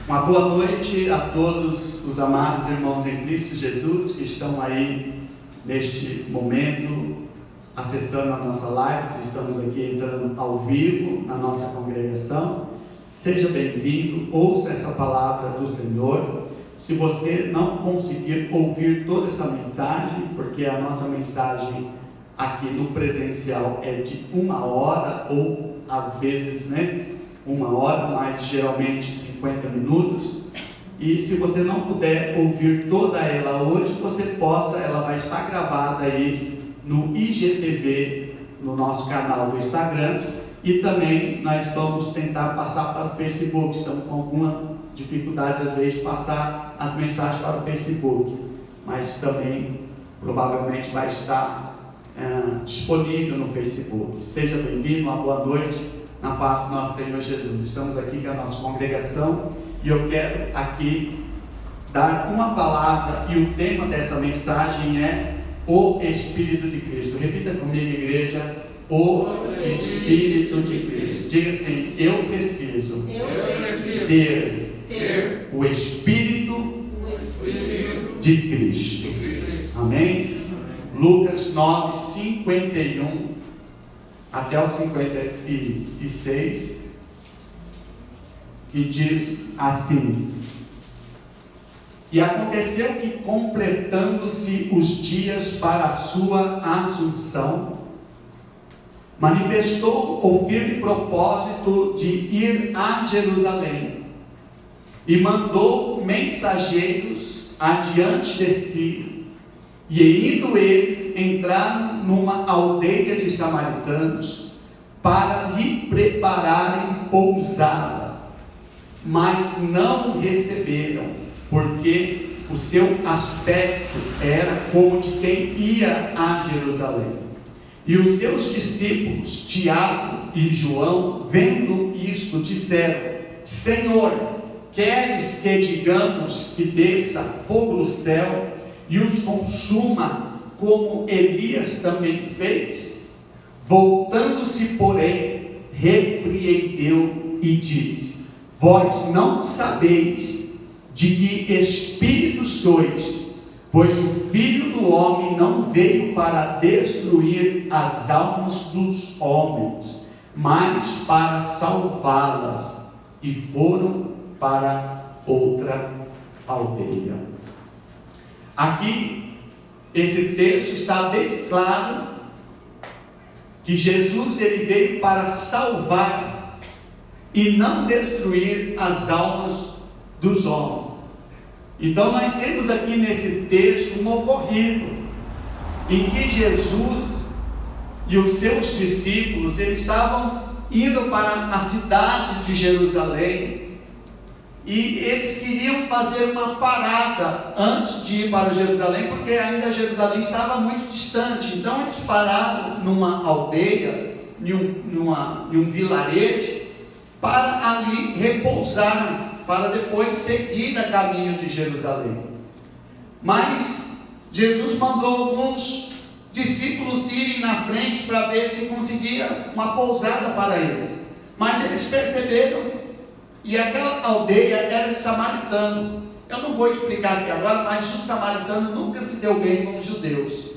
Uma boa noite a todos os amados irmãos em Cristo Jesus que estão aí neste momento acessando a nossa live. Estamos aqui entrando ao vivo na nossa congregação. Seja bem-vindo, ouça essa palavra do Senhor. Se você não conseguir ouvir toda essa mensagem, porque a nossa mensagem aqui no presencial é de 1 hora ou às vezes, 1 hora, mas geralmente 50 minutos. E se você não puder ouvir toda ela hoje, ela vai estar gravada aí no IGTV, no nosso canal do Instagram, e também nós vamos tentar passar para o Facebook. Estamos com alguma dificuldade às vezes de passar as mensagens para o Facebook, mas também provavelmente vai estar disponível no Facebook. Seja bem-vindo, uma boa noite, na paz do nosso Senhor Jesus. Estamos aqui com a nossa congregação e eu quero aqui dar uma palavra, e o tema dessa mensagem é o Espírito de Cristo. Repita comigo, igreja: o Espírito de Cristo. Diga assim: eu preciso ter o Espírito de Cristo. Amém? Lucas 9, 51 até o 56, que diz assim: e aconteceu que, completando-se os dias para a sua assunção, manifestou o firme propósito de ir a Jerusalém, e mandou mensageiros adiante de si. E indo eles, entraram numa aldeia de samaritanos para lhe prepararem pousada, mas não receberam, porque o seu aspecto era como de quem ia a Jerusalém. E os seus discípulos, Tiago e João, vendo isto, disseram: Senhor, queres que digamos que desça fogo do céu e os consuma, como Elias também fez? Voltando-se, porém, repreendeu e disse: vós não sabeis de que espírito sois, pois o Filho do Homem não veio para destruir as almas dos homens, mas para salvá-las. E foram para outra aldeia. Aqui, esse texto está bem claro que Jesus ele veio para salvar e não destruir as almas dos homens. Então nós temos aqui nesse texto um ocorrido em que Jesus e os seus discípulos eles estavam indo para a cidade de Jerusalém. E eles queriam fazer uma parada antes de ir para Jerusalém, porque ainda Jerusalém estava muito distante. Então eles pararam numa aldeia, em um vilarejo, para ali repousar, para depois seguir a caminho de Jerusalém. Mas Jesus mandou alguns discípulos irem na frente para ver se conseguia uma pousada para eles. Mas eles perceberam. E aquela aldeia era de samaritano. Eu não vou explicar aqui agora, mas o samaritano nunca se deu bem com os judeus.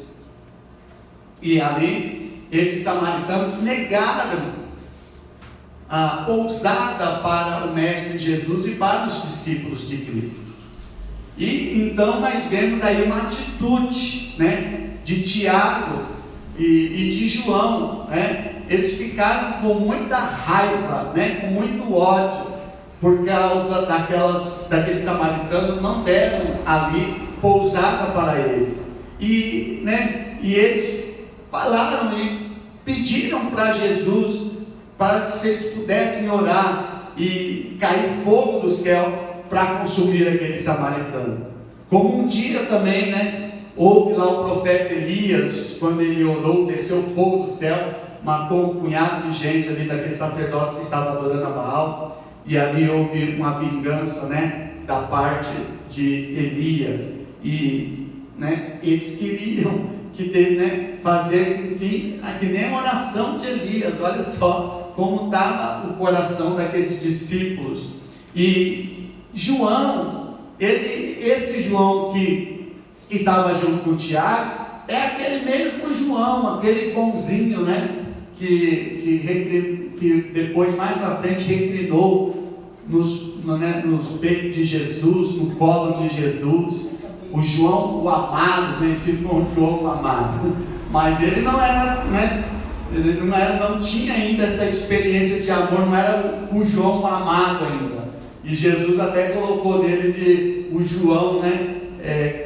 E ali, esses samaritanos negaram a pousada para o Mestre Jesus e para os discípulos de Cristo. E então nós vemos aí uma atitude, de Tiago e de João, Eles ficaram com muita raiva, com muito ódio, por causa daqueles samaritanos não deram ali pousada para eles. E eles falaram e pediram para Jesus, para que se eles pudessem orar e cair fogo do céu para consumir aquele samaritano. Como um dia também, houve lá o profeta Elias, quando ele orou, desceu fogo do céu, matou um punhado de gente ali daquele sacerdote que estava adorando a Baal. E ali houve uma vingança, da parte de Elias. E eles queriam fazer que nem a oração de Elias. Olha só como estava o coração daqueles discípulos. E João, esse João que estava junto com o Tiago, é aquele mesmo João, aquele bonzinho, né? Que depois, mais para frente, reclinou nos peitos de Jesus, no colo de Jesus. O João, o amado, conhecido como João o amado. Mas ele não era, né? Ele não tinha ainda essa experiência de amor, não era o João o amado ainda. E Jesus até colocou nele o João, né?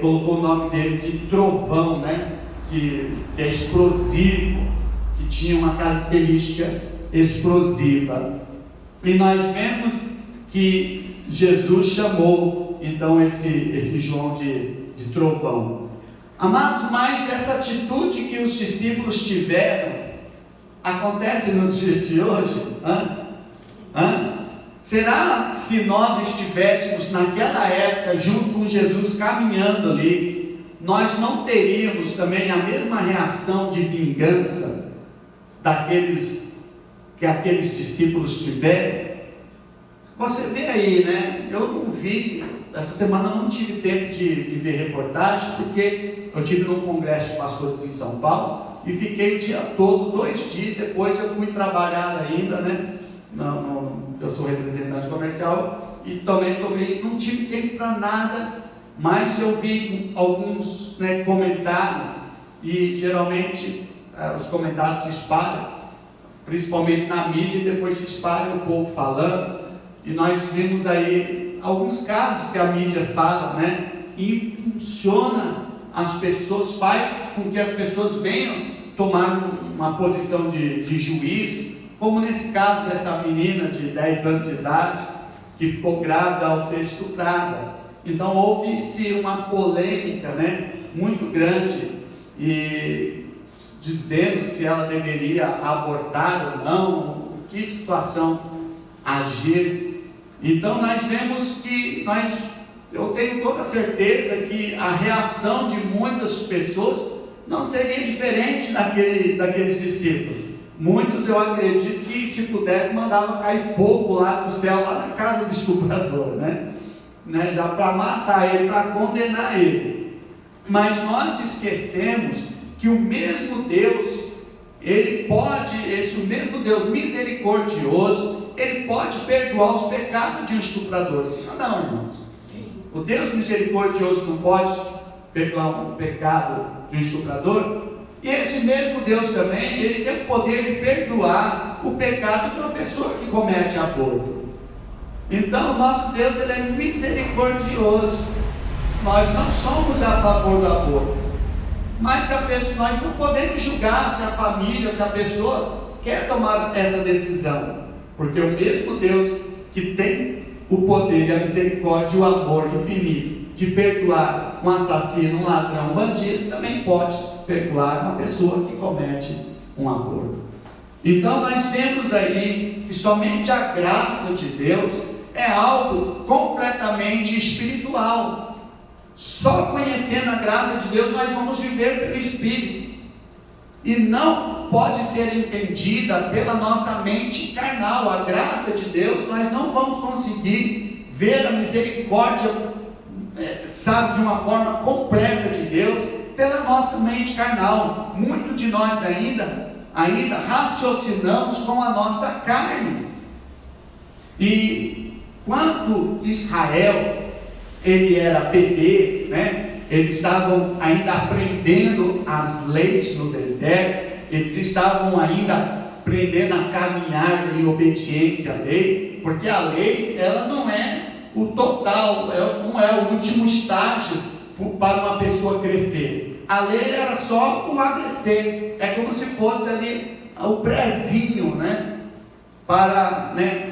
Colocou o nome dele de trovão, né? Que é explosivo, que tinha uma característica explosiva. E nós vemos que Jesus chamou então esse João de trovão. Amados, mas essa atitude que os discípulos tiveram acontece nos dias de hoje? Será que se nós estivéssemos naquela época junto com Jesus caminhando ali, nós não teríamos também a mesma reação de vingança que aqueles discípulos tiveram? Você vê aí, né? Eu não vi, essa semana eu não tive tempo de ver reportagem, porque eu tive num congresso de pastores em São Paulo e fiquei o dia todo, 2 dias, depois eu fui trabalhar ainda, né? Eu sou representante comercial e também não tive tempo para nada, mas eu vi alguns, né, comentários, e geralmente os comentários se espalham, principalmente na mídia, e depois se espalha o povo falando. E nós vimos aí alguns casos que a mídia fala, né? E funciona as pessoas, faz com que as pessoas venham tomar uma posição de juízo, como nesse caso dessa menina de 10 anos de idade, que ficou grávida ao ser estuprada. Então houve-se uma polêmica, né, muito grande, e dizendo se ela deveria abortar ou não, em que situação agir. Então nós vemos que eu tenho toda certeza que a reação de muitas pessoas não seria diferente daqueles discípulos. Muitos, eu acredito que, se pudesse, mandavam cair fogo lá do céu, lá na casa do estuprador, né? Já para matar ele, para condenar ele. Mas nós esquecemos que o mesmo Deus, o mesmo Deus misericordioso, ele pode perdoar os pecados de um estuprador. Sim ou não, irmãos? Sim. O Deus misericordioso não pode perdoar o pecado de um estuprador? E esse mesmo Deus também, ele tem o poder de perdoar o pecado de uma pessoa que comete aborto. Então, o nosso Deus, ele é misericordioso. Nós não somos a favor do aborto, mas nós não podemos julgar se a família, se a pessoa quer tomar essa decisão, porque o mesmo Deus que tem o poder e a misericórdia e o amor infinito de perdoar um assassino, um ladrão, um bandido, também pode perdoar uma pessoa que comete um aborto. Então nós vemos aí que somente a graça de Deus é algo completamente espiritual. Só conhecendo a graça de Deus nós vamos viver pelo Espírito, e não pode ser entendida pela nossa mente carnal. A graça de Deus, nós não vamos conseguir ver a misericórdia, de uma forma completa de Deus, pela nossa mente carnal. Muito de nós ainda raciocinamos com a nossa carne. E quando Israel, ele era bebê, né? Eles estavam ainda aprendendo as leis no deserto, eles estavam ainda aprendendo a caminhar em obediência à lei, porque a lei, ela não é o total, não é o último estágio para uma pessoa crescer. A lei era só o ABC, é como se fosse ali o prézinho, né? Para, né,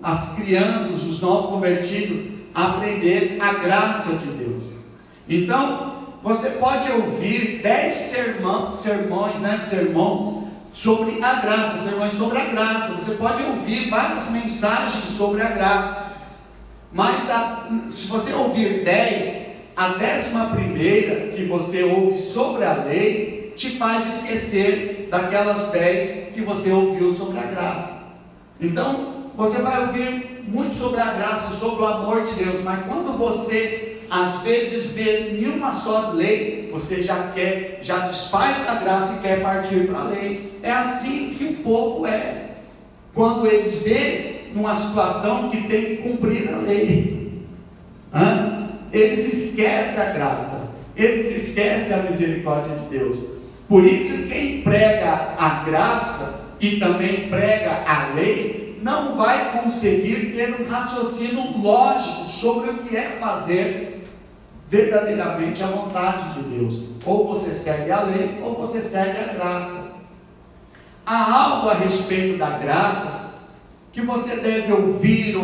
as crianças, os novos convertidos, aprender a graça de Deus. Então, você pode ouvir 10 sermões sobre a graça, sermões sobre a graça. Você pode ouvir várias mensagens sobre a graça, mas se você ouvir 10, a 11ª que você ouve sobre a lei, te faz esquecer daquelas 10 que você ouviu sobre a graça. Então, você vai ouvir muito sobre a graça, sobre o amor de Deus, mas quando você às vezes vê nenhuma só lei, você já desfaz da graça e quer partir para a lei. É assim que o povo é, quando eles veem numa situação que tem que cumprir a lei. Eles esquecem a graça, eles esquecem a misericórdia de Deus. Por isso, quem prega a graça e também prega a lei, não vai conseguir ter um raciocínio lógico sobre o que é fazer verdadeiramente a vontade de Deus. Ou você segue a lei, ou você segue a graça. Há algo a respeito da graça que você deve ouvir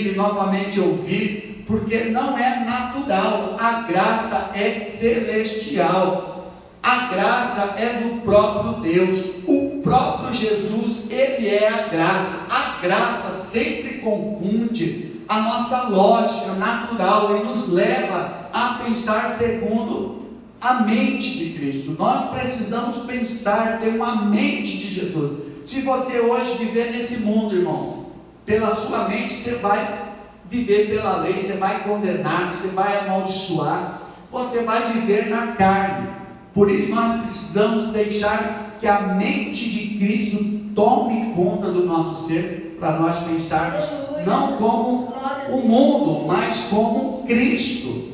e novamente ouvir, porque não é natural. A graça é celestial. A graça é do próprio Deus. O próprio Jesus, Ele é a graça. A graça sempre confunde a nossa lógica natural e nos leva a pensar segundo a mente de Cristo. Nós precisamos pensar, ter uma mente de Jesus. Se você hoje viver nesse mundo, irmão, pela sua mente você vai viver pela lei, você vai condenar, você vai amaldiçoar, você vai viver na carne. Por isso nós precisamos deixar que a mente de Cristo tome conta do nosso ser, para nós pensarmos não como o mundo, mas como Cristo.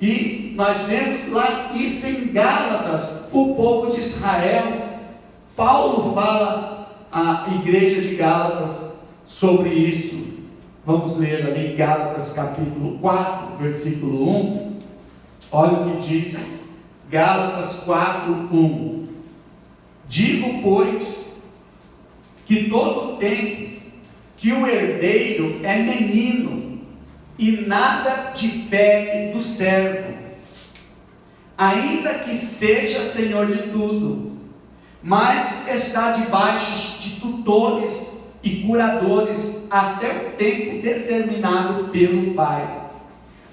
E nós vemos lá isso em Gálatas, o povo de Israel. Paulo fala à igreja de Gálatas sobre isso. Vamos ler ali Gálatas capítulo 4, versículo 1. Olha o que diz Gálatas 4, 1. Digo, pois, que todo tempo que o herdeiro é menino, e nada difere do servo, ainda que seja senhor de tudo, mas está debaixo de tutores e curadores até o tempo determinado pelo Pai.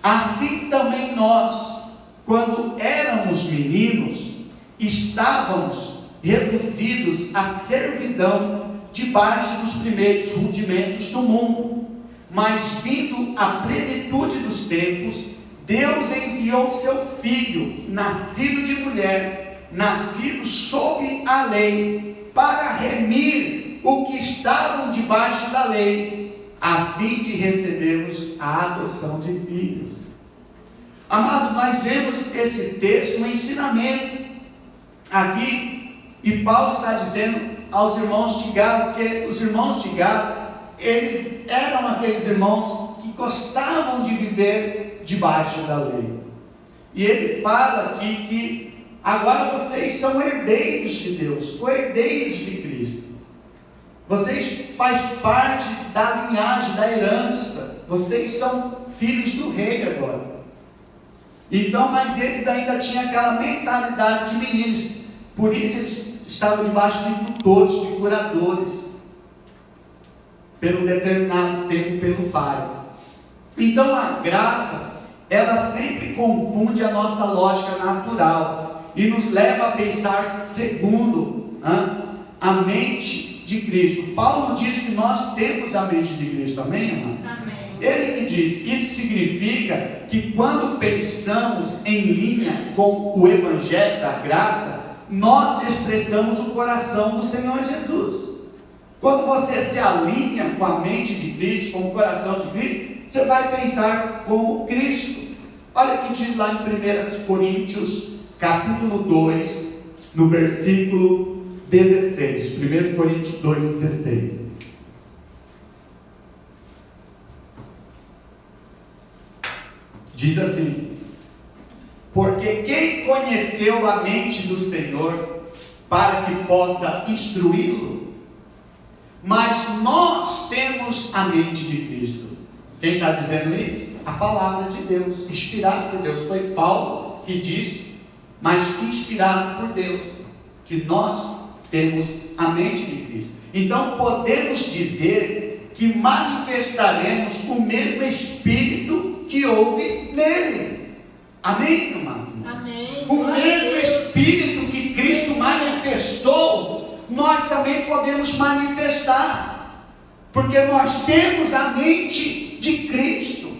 Assim também nós, quando éramos meninos, estávamos reduzidos à servidão debaixo dos primeiros rudimentos do mundo. Mas vindo a plenitude dos tempos, Deus enviou seu Filho, nascido de mulher, nascido sob a lei, para remir o que estavam debaixo da lei, a fim de recebermos a adoção de filhos. Amados, nós vemos esse texto, um ensinamento aqui, e Paulo está dizendo aos irmãos de Gálatas, porque os irmãos de Gálatas, eles eram aqueles irmãos que gostavam de viver debaixo da lei. E ele fala aqui que agora vocês são herdeiros de Deus, herdeiros de Cristo. Vocês fazem parte da linhagem, da herança. Vocês são filhos do rei agora. Então, mas eles ainda tinham aquela mentalidade de meninos. Por isso eles estavam debaixo de tutores, de curadores, pelo determinado tempo pelo Pai. Então a graça, ela sempre confunde a nossa lógica natural e nos leva a pensar segundo a mente de Cristo. Paulo diz que nós temos a mente de Cristo, amém, irmão? Amém. Ele que diz, isso significa que quando pensamos em linha com o Evangelho da graça, nós expressamos o coração do Senhor Jesus. Quando você se alinha com a mente de Cristo, com o coração de Cristo, você vai pensar como Cristo. Olha o que diz lá em 1 Coríntios, capítulo 2, no versículo 16. 1 Coríntios 2, 16. Diz assim: porque quem conheceu a mente do Senhor para que possa instruí-lo? Mas nós temos a mente de Cristo. Quem está dizendo isso? A palavra de Deus, inspirado por Deus. Foi Paulo que disse, mas inspirado por Deus, que nós temos a mente de Cristo. Então podemos dizer que manifestaremos o mesmo Espírito que houve nele. Amém, irmãos? Amém. O mesmo Espírito que Cristo manifestou, nós também podemos manifestar. porque nós temos a mente de Cristo.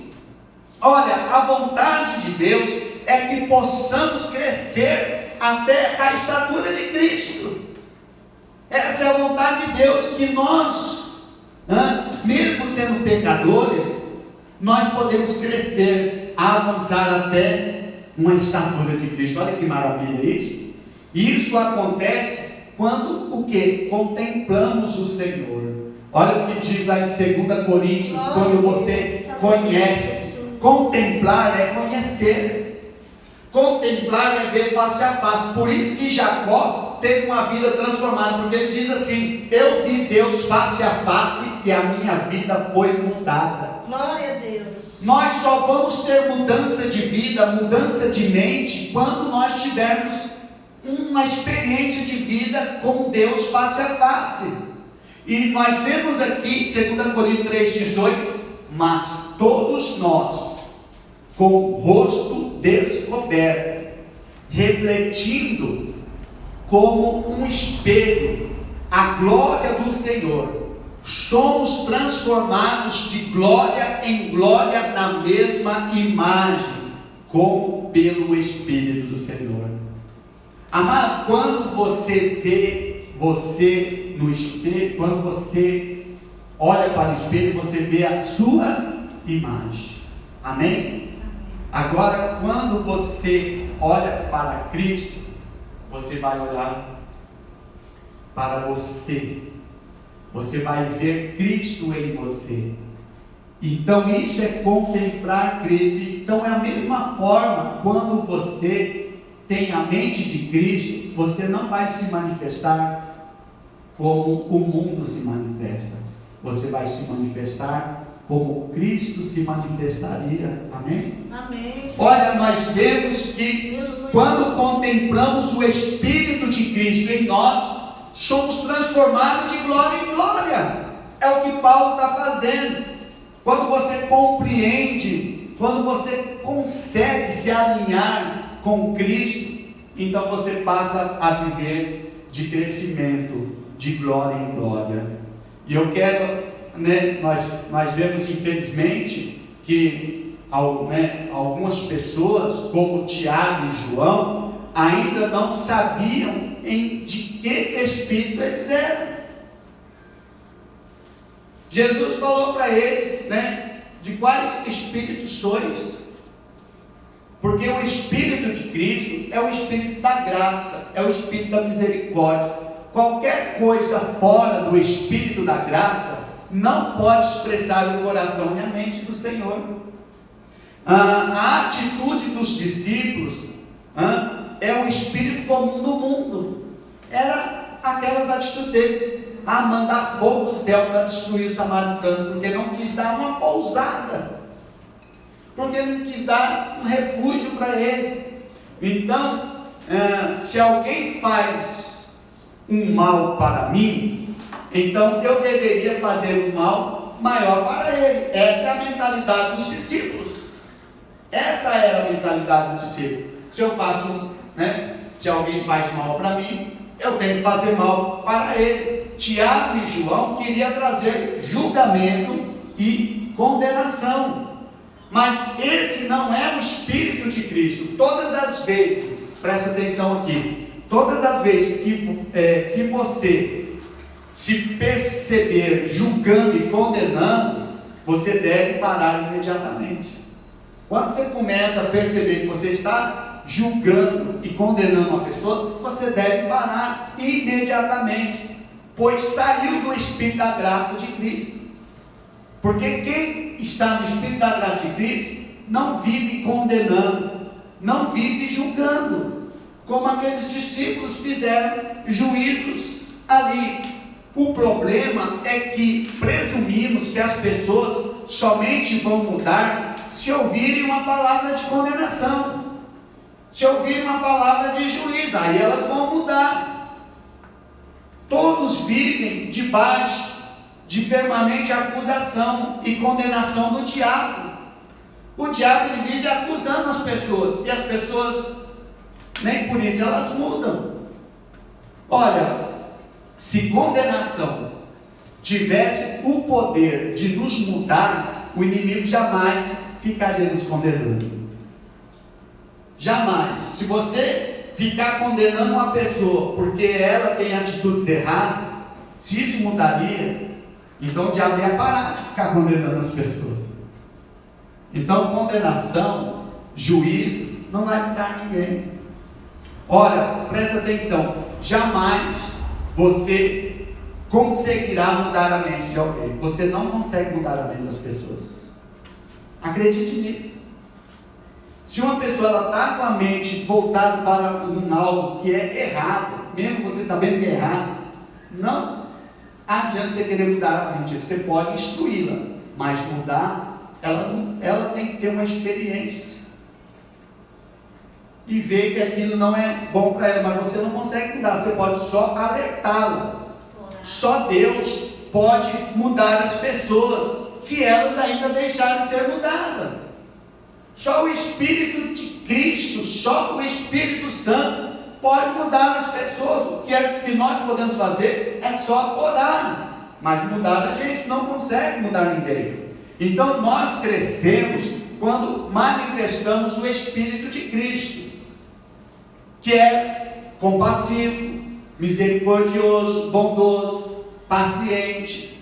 Olha, a vontade de Deus é que possamos crescer até a estatura de Cristo. Essa é a vontade de Deus, que nós, mesmo sendo pecadores, nós podemos crescer, avançar até uma estatura de Cristo. Olha que maravilha isso. Isso acontece quando o quê? Contemplamos o Senhor. Olha o que diz lá em 2 Coríntios, quando você conhece. Contemplar é conhecer. Contemplar é ver face a face. Por isso que Jacó teve uma vida transformada, porque ele diz assim: eu vi Deus face a face e a minha vida foi mudada. Glória a Deus. Nós só vamos ter mudança de vida, mudança de mente, quando nós tivermos uma experiência de vida com Deus face a face. E nós vemos aqui, 2 Coríntios 3,18, mas todos nós, com o rosto descoberto, refletindo como um espelho a glória do Senhor, somos transformados de glória em glória na mesma imagem, como pelo Espírito do Senhor. Amado, quando você vê você no espelho, quando você olha para o espelho, você vê a sua imagem. Amém? Agora, quando você olha para Cristo, você vai olhar para você. Você vai ver Cristo em você. Então isso é contemplar Cristo. Então é a mesma forma, quando você tem a mente de Cristo, você não vai se manifestar como o mundo se manifesta. Você vai se manifestar como Cristo se manifestaria. Amém? Amém. Olha, nós vemos que quando contemplamos o Espírito de Cristo em nós, somos transformados de glória em glória. É o que Paulo está fazendo. Quando você compreende, quando você consegue se alinhar com Cristo, então você passa a viver de crescimento, de glória em glória. E eu quero, nós vemos infelizmente que algumas pessoas, como Tiago e João, ainda não sabiam de que espírito eles eram. Jesus falou para eles, de quais espíritos sois? Porque o Espírito de Cristo é o Espírito da graça, é o Espírito da misericórdia. Qualquer coisa fora do Espírito da graça não pode expressar o coração e a mente do Senhor. A atitude dos discípulos é o espírito comum do mundo. Era aquelas atitudes dele, mandar fogo do céu para destruir o samaritano, porque não quis dar uma pousada, porque não quis dar um refúgio para eles. Então, se alguém faz um mal para mim, então eu deveria fazer um mal maior para ele. Essa é a mentalidade dos discípulos. Essa era a mentalidade dos discípulos. Se eu faço, se alguém faz mal para mim, eu tenho que fazer mal para ele. Tiago e João queriam trazer julgamento e condenação. Mas esse não é o Espírito de Cristo. Todas as vezes, presta atenção aqui, todas as vezes que você se perceber julgando e condenando, você deve parar imediatamente. Quando você começa a perceber que você está julgando e condenando uma pessoa, você deve parar imediatamente, pois saiu do Espírito da graça de Cristo. Porque quem está no Espírito da graça de Cristo não vive condenando, não vive julgando, como aqueles discípulos fizeram juízos ali. O problema é que presumimos que as pessoas somente vão mudar se ouvirem uma palavra de condenação, se ouvirem uma palavra de juízo, aí elas vão mudar. Todos vivem debaixo de permanente acusação e condenação do diabo. O diabo ele vive acusando as pessoas, e as pessoas nem por isso elas mudam. Olha, se condenação tivesse o poder de nos mudar, o inimigo jamais ficaria nos condenando. Jamais. Se você ficar condenando uma pessoa porque ela tem atitudes erradas, se isso mudaria, então o diabo ia parar de ficar condenando as pessoas. Então condenação, juízo, não vai mudar ninguém. Ora, presta atenção, jamais você conseguirá mudar a mente de alguém. Você não consegue mudar a mente das pessoas. Acredite nisso. Se uma pessoa está com a mente voltada para algo que é errado, mesmo você sabendo que é errado, não adianta você querer mudar a mente. Você pode instruí-la, mas mudar, ela tem que ter uma experiência e ver que aquilo não é bom para ela, mas você não consegue mudar, você pode só alertá-la. Só Deus pode mudar as pessoas, se elas ainda deixarem ser mudadas. Só o Espírito de Cristo, só o Espírito Santo pode mudar as pessoas. O que nós podemos fazer é só orar, mas mudar a gente não consegue mudar ninguém. Então nós crescemos quando manifestamos o Espírito de Cristo, que é compassivo, misericordioso, bondoso, paciente.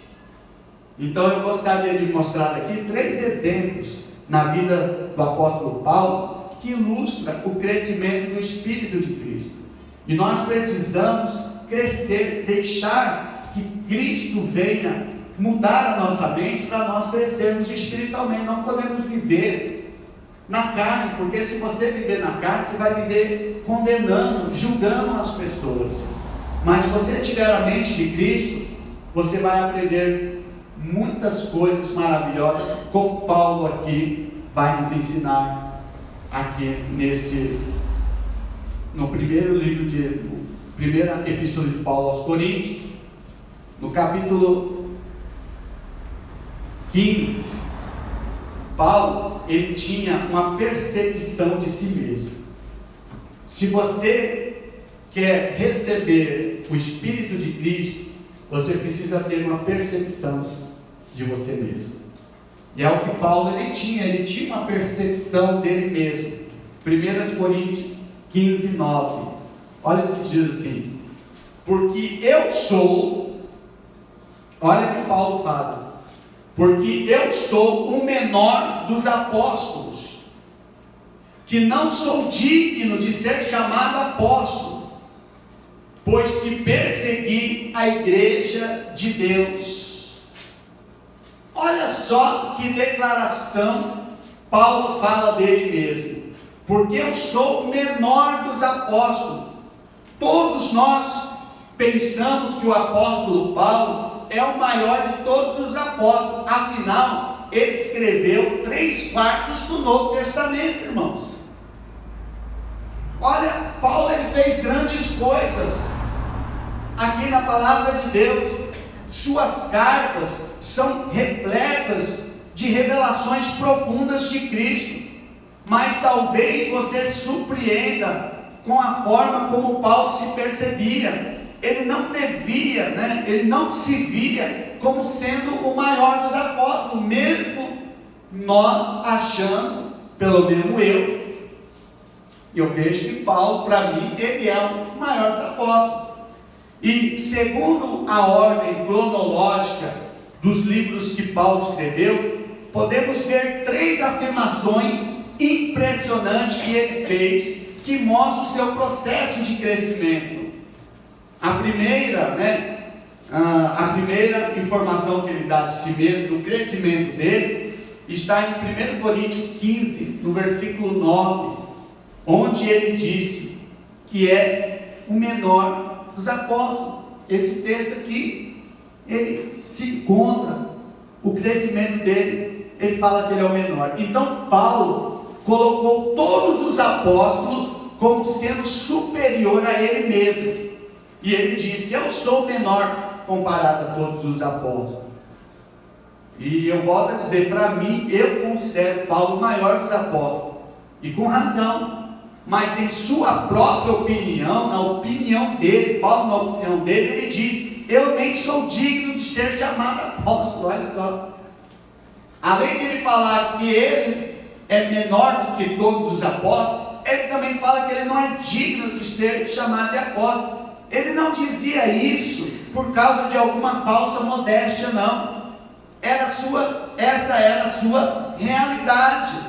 Então eu gostaria de mostrar aqui 3 exemplos na vida do apóstolo Paulo que ilustra o crescimento do Espírito de Cristo. E nós precisamos crescer, deixar que Cristo venha mudar a nossa mente para nós crescermos espiritualmente. Não podemos viver na carne, porque se você viver na carne, você vai viver condenando, julgando as pessoas. Mas se você tiver a mente de Cristo, você vai aprender muitas coisas maravilhosas, como Paulo aqui vai nos ensinar aqui no primeiro primeira epístola de Paulo aos Coríntios, no capítulo 15. Paulo, ele tinha uma percepção de si mesmo. Se você quer receber o Espírito de Cristo, você precisa ter uma percepção de você mesmo. E é o que Paulo ele tinha uma percepção dele mesmo. 1 Coríntios 15, 9. Olha o que diz assim: porque eu sou, olha o que Paulo fala, porque eu sou o menor dos apóstolos, que não sou digno de ser chamado apóstolo, pois que persegui a igreja de Deus. Olha só que declaração Paulo fala dele mesmo. Porque eu sou o menor dos apóstolos. Todos nós pensamos que o apóstolo Paulo é o maior de todos os apóstolos. Afinal, ele escreveu 3/4 do Novo Testamento, irmãos. Olha, Paulo ele fez grandes coisas aqui na palavra de Deus. Suas cartas são repletas de revelações profundas de Cristo. Mas talvez você se surpreenda com a forma como Paulo se percebia. Ele não ele não se via como sendo o maior dos apóstolos, mesmo nós achando, pelo menos eu vejo que Paulo, para mim, ele é o maior dos apóstolos. E segundo a ordem cronológica dos livros que Paulo escreveu, podemos ver 3 afirmações impressionantes que ele fez, que mostram o seu processo de crescimento. A primeira informação que ele dá de si mesmo, do crescimento dele, está em 1 Coríntios 15, no versículo 9, onde ele disse que é o menor dos apóstolos. Esse texto aqui, ele se encontra o crescimento dele, ele fala que ele é o menor. Então Paulo colocou todos os apóstolos como sendo superior a ele mesmo, e ele disse: eu sou o menor comparado a todos os apóstolos. E eu volto a dizer, para mim, eu considero Paulo o maior dos apóstolos, e com razão. Mas em sua própria opinião, na opinião dele, Paulo, na opinião dele, ele diz eu nem sou digno de ser chamado apóstolo. Olha só. Além de ele falar que ele é menor do que todos os apóstolos, ele também fala que ele não é digno de ser chamado de apóstolo. Ele não dizia isso por causa de alguma falsa modéstia, não. Essa era a sua realidade.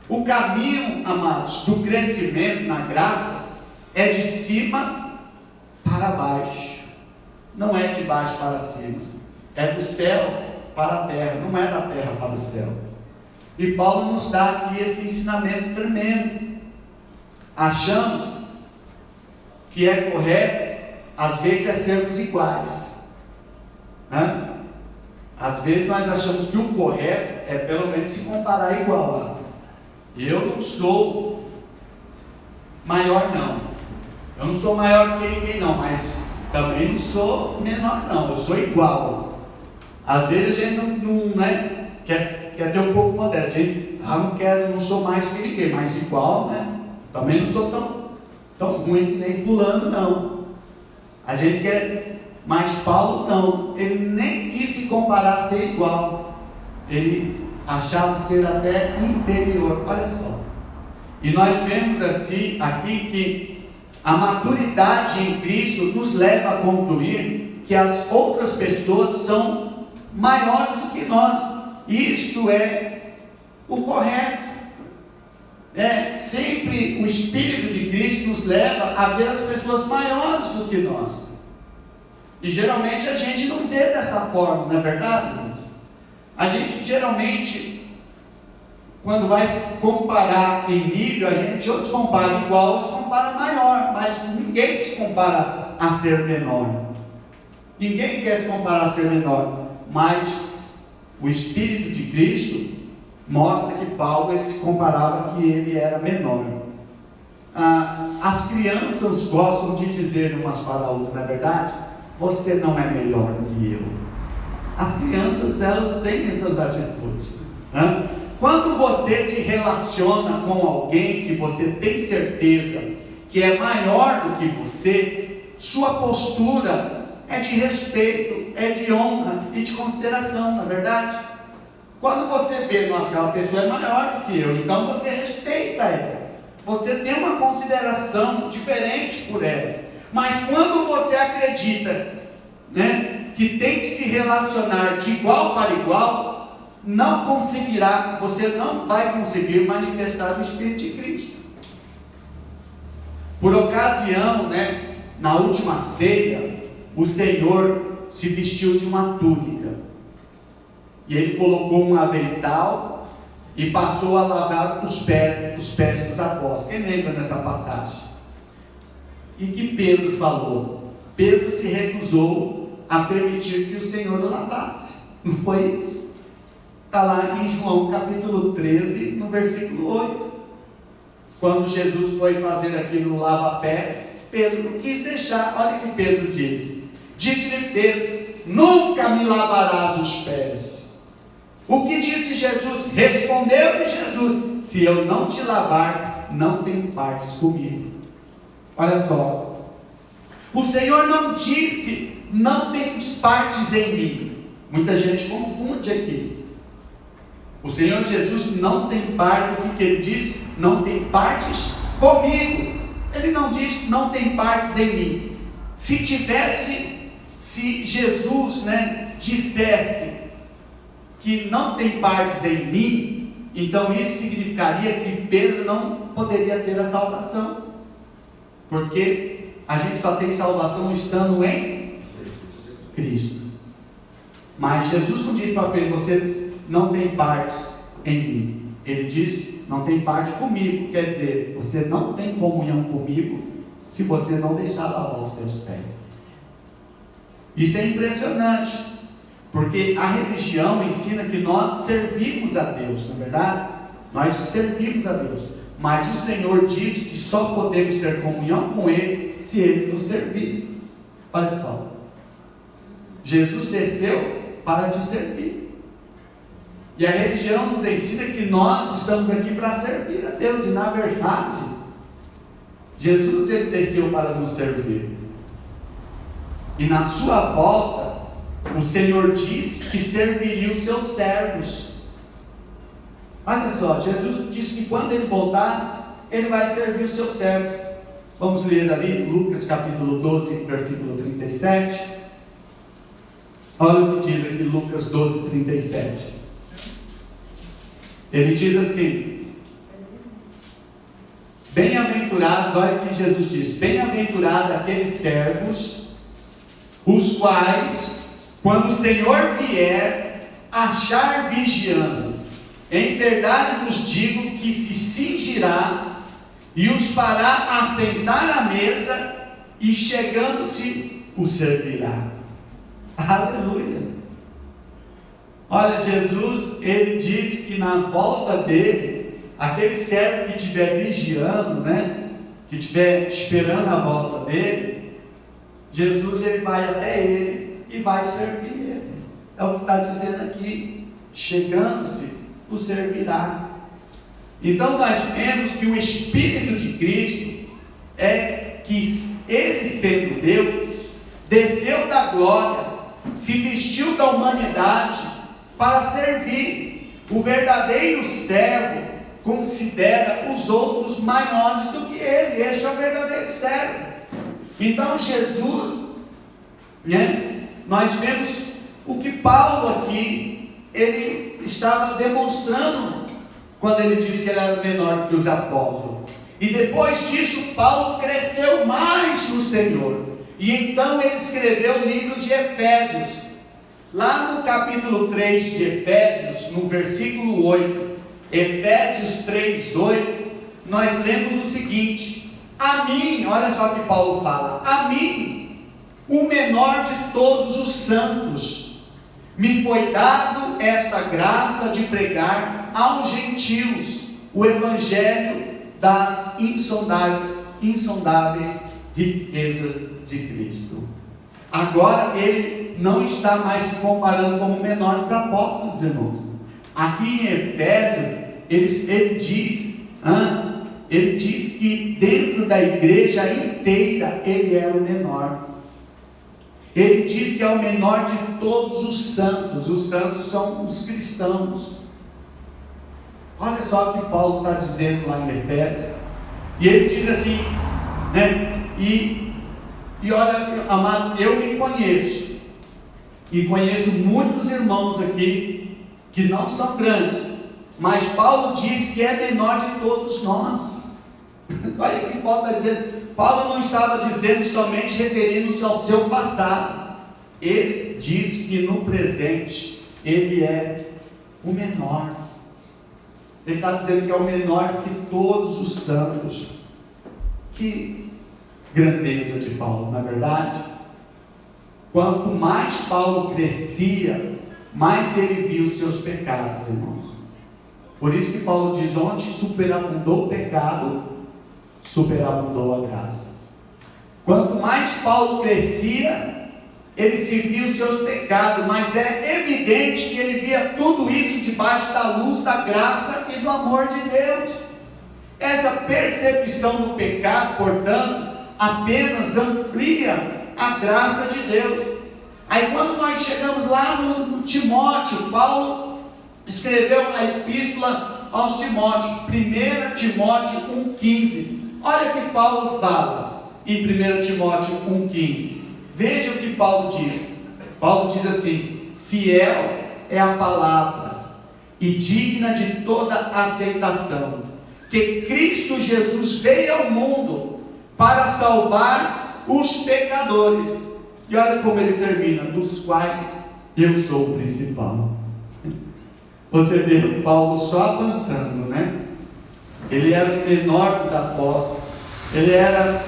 O caminho, amados, do crescimento na graça é de cima para baixo. Não é de baixo para cima. É do céu para a terra, não é da terra para o céu. E Paulo nos dá aqui esse ensinamento tremendo. Achamos que é correto, às vezes, é sermos iguais. Às vezes nós achamos que o correto é pelo menos se comparar igual. Eu não sou maior não. Eu não sou maior que ninguém não, mas também não sou menor não, eu sou igual. Às vezes a gente não quer ter um pouco modesto. A gente não sou mais que ninguém, mas igual, né? Também não sou tão ruim que nem fulano, não. A gente quer, mas Paulo não. Ele nem quis se comparar a ser igual. Ele achava ser até inferior. Olha só. E nós vemos assim, aqui, que a maturidade em Cristo nos leva a concluir que as outras pessoas são maiores do que nós. Isto é o correto. Sempre o Espírito de Cristo nos leva a ver as pessoas maiores do que nós. E geralmente a gente não vê dessa forma, não é verdade, irmãos? A gente geralmente, quando vai se comparar em nível, a gente ou se compara igual ou se compara maior, mas ninguém se compara a ser menor. Ninguém quer se comparar a ser menor, mas o Espírito de Cristo mostra que Paulo ele se comparava que ele era menor. As crianças gostam de dizer umas para outras, não é verdade? Você não é melhor do que eu. As crianças, elas têm essas atitudes. Quando você se relaciona com alguém que você tem certeza que é maior do que você, sua postura é de respeito, é de honra e de consideração, não é verdade? Quando você vê, nossa, aquela pessoa é maior do que eu, então você respeita ela, você tem uma consideração diferente por ela. Mas quando você acredita, que tem que se relacionar de igual para igual, você não vai conseguir manifestar o Espírito de Cristo. Por ocasião, na última ceia, o Senhor se vestiu de uma túnica. E ele colocou um avental e passou a lavar os pés dos apóstolos. Quem lembra dessa passagem? E que Pedro falou? Pedro se recusou a permitir que o Senhor o lavasse. Não foi isso? Está lá em João capítulo 13, no versículo 8. Quando Jesus foi fazer aquilo lava-pés, Pedro não quis deixar. Olha o que Pedro disse. Disse-lhe Pedro: nunca me lavarás os pés. O que disse Jesus? Respondeu-lhe Jesus: se eu não te lavar, não tem partes comigo. Olha só, o Senhor não disse: não tem partes em mim. Muita gente confunde aqui. O Senhor Jesus não tem partes. O que ele diz? Não tem partes comigo. Ele não diz: não tem partes em mim. Se Jesus dissesse que não tem partes em mim, então isso significaria que Pedro não poderia ter a salvação, porque a gente só tem salvação estando em Cristo. Mas Jesus não diz para Pedro: você não tem partes em mim. Ele diz: não tem parte comigo. Quer dizer, você não tem comunhão comigo se você não deixar lavar os teus pés. Isso é impressionante, porque a religião ensina que nós servimos a Deus, não é verdade? Nós servimos a Deus, mas o Senhor diz que só podemos ter comunhão com Ele se Ele nos servir. Olha só, Jesus desceu para te servir, e a religião nos ensina que nós estamos aqui para servir a Deus, e na verdade, Jesus ele desceu para nos servir. E na sua volta, o Senhor disse que serviria os seus servos. Olha só, Jesus disse que quando Ele voltar, Ele vai servir os seus servos. Vamos ler ali, Lucas capítulo 12, versículo 37. Olha o que diz aqui, Lucas 12, 37. Ele diz assim: bem-aventurados, olha o que Jesus diz: bem-aventurados aqueles servos, os quais, quando o Senhor vier, achar vigiando. Em verdade vos digo que se cingirá e os fará assentar à mesa, e chegando-se os servirá. Aleluia! Olha, Jesus, Ele diz que na volta dele, aquele servo que estiver vigiando, que estiver esperando a volta dele, Jesus, Ele vai até ele e vai servir ele. É o que está dizendo aqui: chegando-se o servirá. Então nós vemos que o Espírito de Cristo é que Ele, sendo Deus, desceu da glória, se vestiu da humanidade para servir. O verdadeiro servo considera os outros maiores do que ele. Esse é o verdadeiro servo. Então Jesus, nós vemos o que Paulo aqui, ele estava demonstrando quando ele disse que ele era menor que os apóstolos. E depois disso, Paulo cresceu mais no Senhor. E então ele escreveu o livro de Efésios. Lá no capítulo 3 de Efésios, no versículo 8, Efésios 3, 8, nós lemos o seguinte: a mim, olha só o que Paulo fala: a mim, o menor de todos os santos, me foi dado esta graça de pregar aos gentios o evangelho das insondáveis riquezas de Cristo. Agora ele não está mais se comparando como o menor dos apóstolos, irmãos. Aqui em Efésios, ele diz que dentro da igreja inteira ele era o menor. Ele diz que é o menor de todos os santos. Os santos são os cristãos. Olha só o que Paulo está dizendo lá em Efésios. E ele diz assim, E olha, amado, eu me conheço. E conheço muitos irmãos aqui que não são grandes. Mas Paulo diz que é menor de todos nós. Olha o que Paulo está dizendo. Paulo não estava dizendo somente referindo-se ao seu passado. Ele diz que no presente ele é o menor. Ele está dizendo que é o menor que todos os santos. Que grandeza de Paulo, não é verdade? Quanto mais Paulo crescia, mais ele viu os seus pecados, irmãos. Por isso que Paulo diz: onde superabundou o pecado, superabundou a graça. Quanto mais Paulo crescia, ele se via os seus pecados, mas é evidente que ele via tudo isso debaixo da luz da graça e do amor de Deus. Essa percepção do pecado, portanto, apenas amplia a graça de Deus. Aí quando nós chegamos lá no Timóteo, Paulo escreveu a epístola aos Timóteos, 1 Timóteo 1,15. Olha o que Paulo fala em 1 Timóteo 1,15. Veja o que Paulo diz. Paulo diz assim: fiel é a palavra e digna de toda aceitação, que Cristo Jesus veio ao mundo para salvar os pecadores. E olha como ele termina: dos quais eu sou o principal. Você vê Paulo só avançando, Ele era o menor dos apóstolos, ele era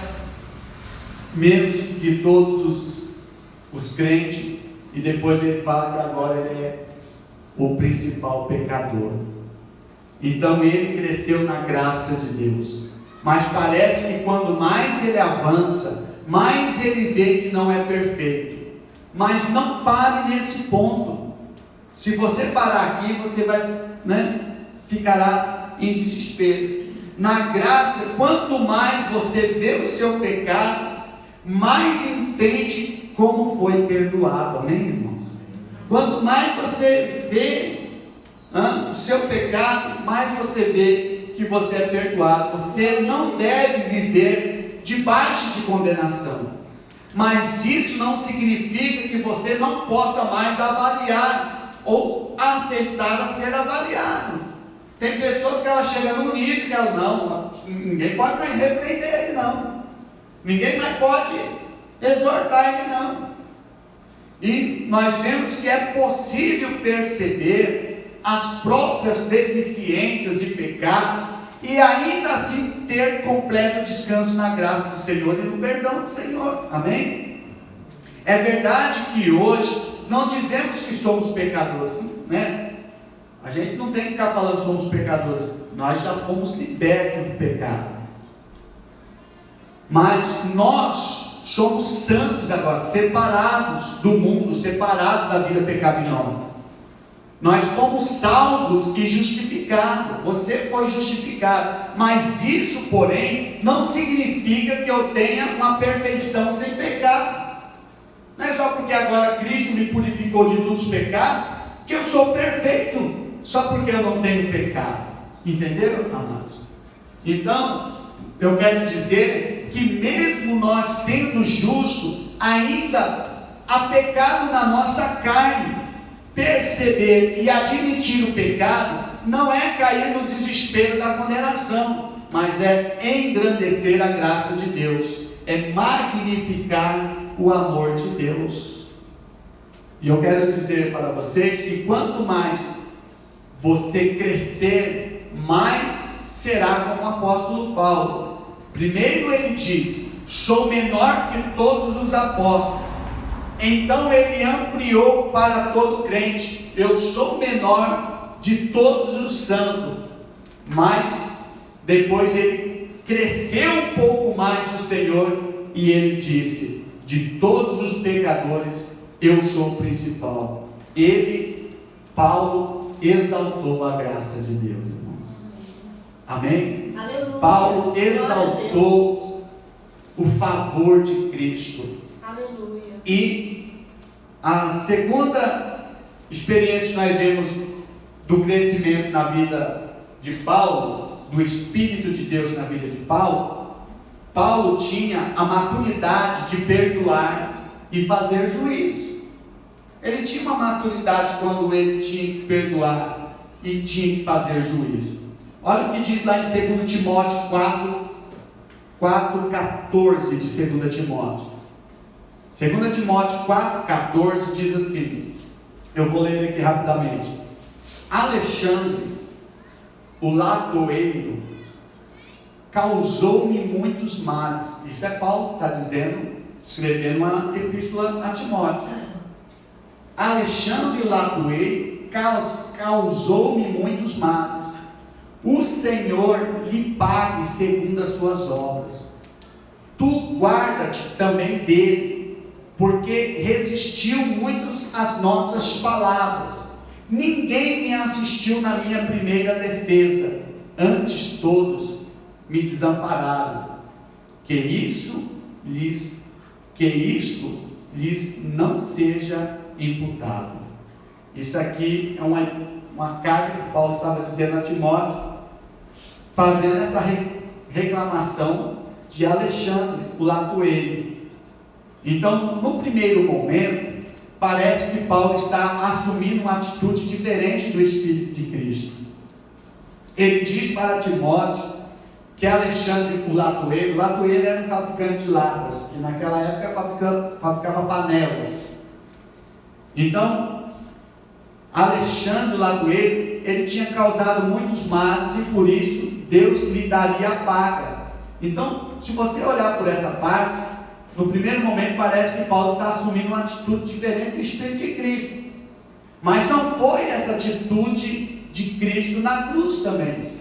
menos que todos os crentes, e depois ele fala que agora ele é o principal pecador. Então ele cresceu na graça de Deus, mas parece que quando mais ele avança, mais ele vê que não é perfeito. Mas não pare nesse ponto. Se você parar aqui, você vai, ficará em desespero. Na graça, quanto mais você vê o seu pecado, mais entende como foi perdoado. Amém, irmãos? Quanto mais você vê o seu pecado, mais você vê que você é perdoado. Você não deve viver debaixo de condenação. Mas isso não significa que você não possa mais avaliar ou aceitar a ser avaliado. Tem pessoas que ela chega num nível que ela não, ninguém pode mais repreender ele não. Ninguém mais pode exortar ele não. E nós vemos que é possível perceber as próprias deficiências e pecados e ainda assim ter completo descanso na graça do Senhor e no perdão do Senhor. Amém? É verdade que hoje não dizemos que somos pecadores, né? A gente não tem que ficar falando que somos pecadores. Nós já fomos libertos do pecado. Mas nós somos santos agora, separados do mundo, separados da vida pecaminosa. Nós fomos salvos e justificados. Você foi justificado. Mas isso, porém, não significa que eu tenha uma perfeição sem pecado. Não é só porque agora Cristo me purificou de todos os pecados que eu sou perfeito, só porque eu não tenho pecado. Entenderam, amados? Então, eu quero dizer que mesmo nós sendo justos, ainda há pecado na nossa carne. Perceber e admitir o pecado não é cair no desespero da condenação, mas é engrandecer a graça de Deus, é magnificar o amor de Deus. E eu quero dizer para vocês que quanto mais você crescer, mais será como o apóstolo Paulo. Primeiro ele diz: sou menor que todos os apóstolos. Então ele ampliou para todo crente: eu sou menor de todos os santos. Mas depois ele cresceu um pouco mais no Senhor e ele disse: de todos os pecadores eu sou o principal. Ele, Paulo, exaltou a graça de Deus, irmãos. Amém? Aleluia. Paulo exaltou o favor de Cristo. Aleluia. E a segunda experiência que nós vemos do crescimento na vida de Paulo, do Espírito de Deus na vida de Paulo, Paulo tinha a maturidade de perdoar e fazer juízo. Ele tinha uma maturidade quando ele tinha que perdoar e tinha que fazer juízo. Olha o que diz lá em 2 Timóteo 4:14 de 2 Timóteo. 2 Timóteo 4,14 diz assim, eu vou ler aqui rapidamente: Alexandre, o latoeiro, causou-me muitos males. Isso é Paulo que está dizendo, escrevendo uma epístola a Timóteo. Alexandre, o latoeiro, causou-me muitos males. O Senhor lhe pague segundo as suas obras. Tu guarda-te também dele, porque resistiu muitos às nossas palavras. Ninguém me assistiu na minha primeira defesa, antes todos me desampararam. Que isto lhes não seja imputado. Isso aqui é uma carta que Paulo estava dizendo a Timóteo, fazendo essa reclamação de Alexandre, o latoeiro. Então, no primeiro momento, parece que Paulo está assumindo uma atitude diferente do Espírito de Cristo. Ele diz para Timóteo que Alexandre, o latoeiro era um fabricante de latas, que naquela época fabricava panelas. Então, Alexandre, o latoeiro, ele tinha causado muitos males e por isso Deus lhe daria a paga. Então, se você olhar por essa parte, no primeiro momento parece que Paulo está assumindo uma atitude diferente do Espírito de Cristo. Mas não foi essa atitude de Cristo na cruz também.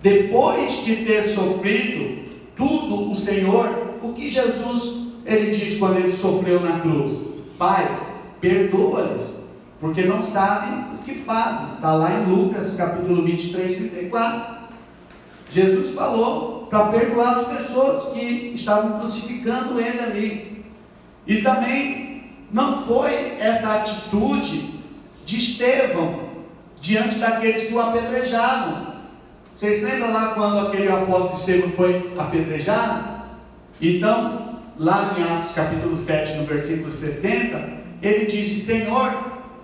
Depois de ter sofrido tudo, o Senhor, o que Jesus, ele diz quando ele sofreu na cruz? Pai, perdoa-lhes, porque não sabem o que fazem. Está lá em Lucas capítulo 23, 34. Jesus falou para perdoar as pessoas que estavam crucificando ele ali. E também não foi essa atitude de Estevão diante daqueles que o apedrejaram. Vocês lembram lá quando aquele apóstolo Estevão foi apedrejado? Então, lá em Atos capítulo 7, no versículo 60, ele disse: Senhor,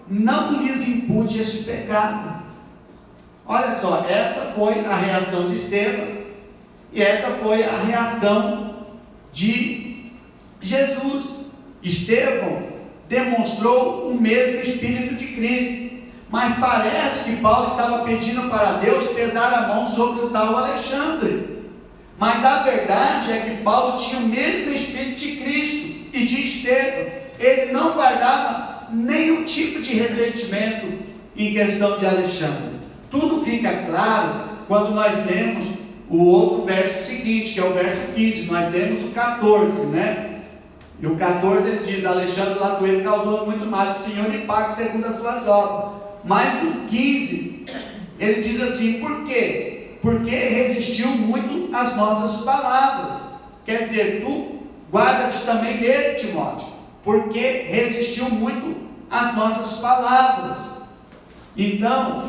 não lhes impute este pecado. Olha só, essa foi a reação de Estevão, e essa foi a reação de Jesus. Estevão demonstrou o mesmo Espírito de Cristo, mas parece que Paulo estava pedindo para Deus pesar a mão sobre o tal Alexandre. Mas a verdade é que Paulo tinha o mesmo Espírito de Cristo e de Estevão. Ele não guardava nenhum tipo de ressentimento em questão de Alexandre. Tudo fica claro quando nós lemos o outro verso seguinte, que é o verso 15. Nós lemos o 14, né? E o 14 ele diz: Alexandre Latueiro causou muito mal, o Senhor lhe pague segundo as suas obras. Mas o 15, ele diz assim: por quê? Porque resistiu muito às nossas palavras. Quer dizer, tu guarda-te também dele, Timóteo, porque resistiu muito às nossas palavras. Então,